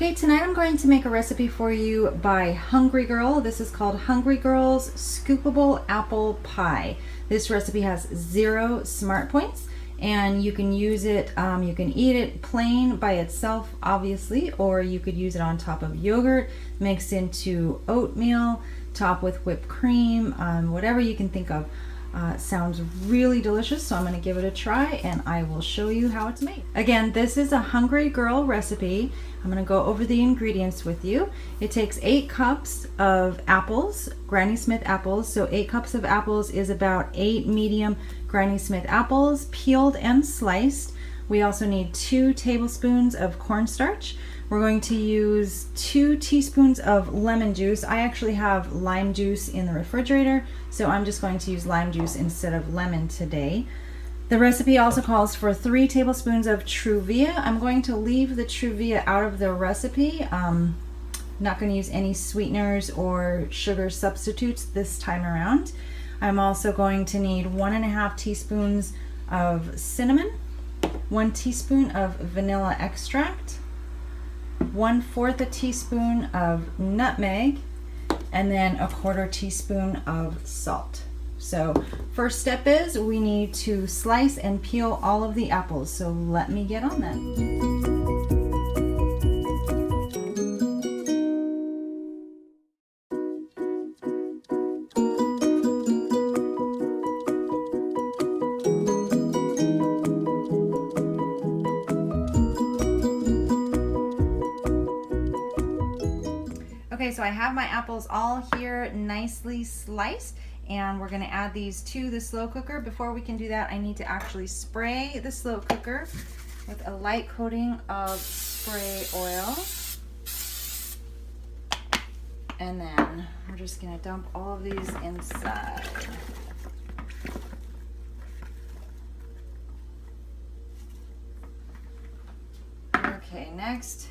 Okay, tonight I'm going to make a recipe for you by Hungry Girl. This is called Hungry Girl's Scoopable Apple Pie. This recipe has 0 smart points, and you can use it, you can eat it plain by itself, obviously, or you could use it on top of yogurt, mixed into oatmeal, top with whipped cream, whatever you can think of. Sounds really delicious, so I'm going to give it a try and I will show you how it's made. Again, this is a Hungry Girl recipe. I'm going to go over the ingredients with you. It takes 8 cups of apples, Granny Smith apples. So 8 cups of apples is about 8 medium Granny Smith apples, peeled and sliced. We also need 2 tablespoons of cornstarch. We're going to use 2 teaspoons of lemon juice. I actually have lime juice in the refrigerator, so I'm just going to use lime juice instead of lemon today. The recipe also calls for 3 tablespoons of Truvia. I'm going to leave the Truvia out of the recipe. Not going to use any sweeteners or sugar substitutes this time around. I'm also going to need 1.5 teaspoons of cinnamon, 1 teaspoon of vanilla extract, 1/4 a teaspoon of nutmeg, and then 1/4 teaspoon of salt. So first step is we need to slice and peel all of the apples. So let me get on that. Okay, so I have my apples all here nicely sliced, and we're going to add these to the slow cooker. Before we can do that, I need to actually spray the slow cooker with a light coating of spray oil. And then we're just going to dump all of these inside. Okay, next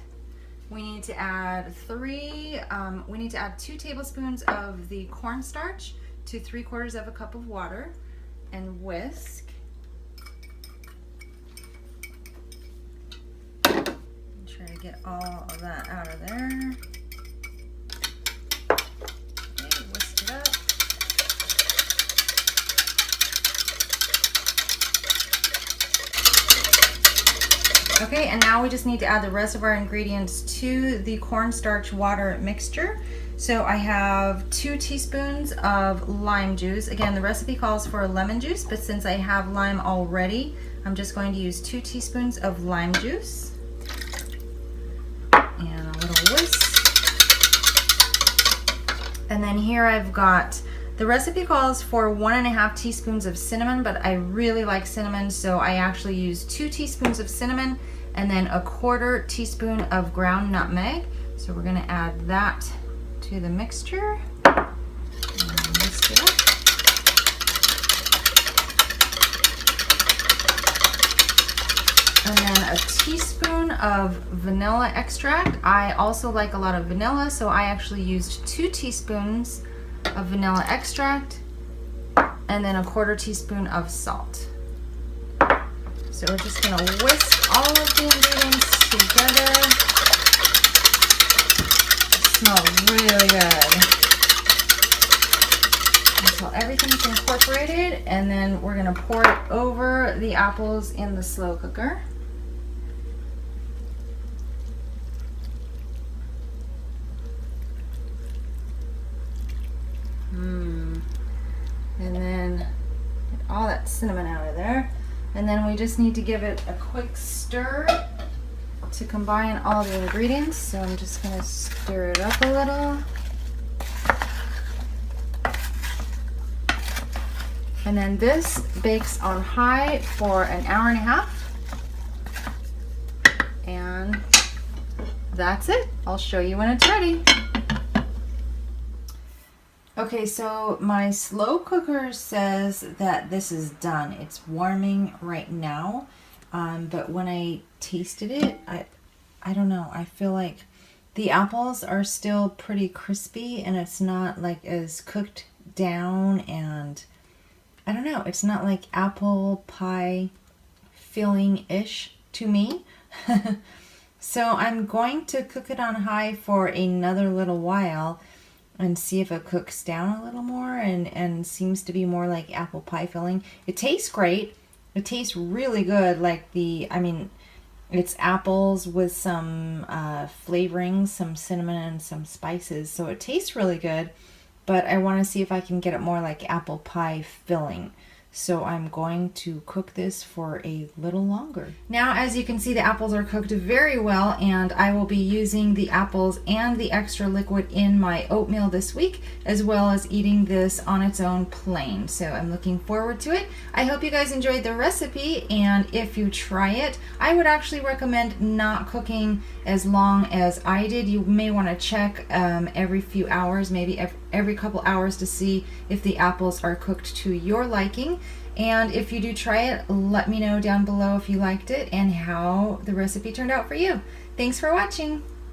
we need to add 2 tablespoons of the cornstarch to 3/4 cup of water and whisk. Try to get all of that out of there. Okay, whisk it up. Okay, and now we just need to add the rest of our ingredients to the cornstarch water mixture. So I have 2 teaspoons of lime juice. Again, the recipe calls for lemon juice, but since I have lime already, I'm just going to use 2 teaspoons of lime juice. And a little whisk. And then here I've got, the recipe calls for 1.5 teaspoons of cinnamon, but I really like cinnamon, so I actually use 2 teaspoons of cinnamon and then 1/4 teaspoon of ground nutmeg. So we're going to add that to the mixture and whisk it up. And then a teaspoon of vanilla extract. I also like a lot of vanilla, so I actually used 2 teaspoons of vanilla extract and then 1/4 teaspoon of salt. So we're just going to whisk all of the ingredients together. It smells really good. Until everything's incorporated, and then we're going to pour it over the apples in the slow cooker. And then get all that cinnamon out of there. And then we just need to give it a quick stir to combine all the ingredients. So I'm just going to stir it up a little. And then this bakes on high for 1.5 hours. And that's it. I'll show you when it's ready. Okay, so my slow cooker says that this is done. It's warming right now, but when I tasted it, I don't know. I feel like the apples are still pretty crispy, and it's not like as cooked down, and I don't know. It's not like apple pie filling-ish to me. So I'm going to cook it on high for another little while and see if it cooks down a little more and seems to be more like apple pie filling. It tastes great. It tastes really good. Like it's apples with some flavorings, some cinnamon and some spices. So it tastes really good, but I want to see if I can get it more like apple pie filling. So I'm going to cook this for a little longer. Now, as you can see, the apples are cooked very well, and I will be using the apples and the extra liquid in my oatmeal this week, as well as eating this on its own plain. So I'm looking forward to it. I hope you guys enjoyed the recipe, and if you try it, I would actually recommend not cooking as long as I did. You may want to check every few hours, maybe every couple hours, to see if the apples are cooked to your liking. And if you do try it, let me know down below if you liked it and how the recipe turned out for you. Thanks for watching.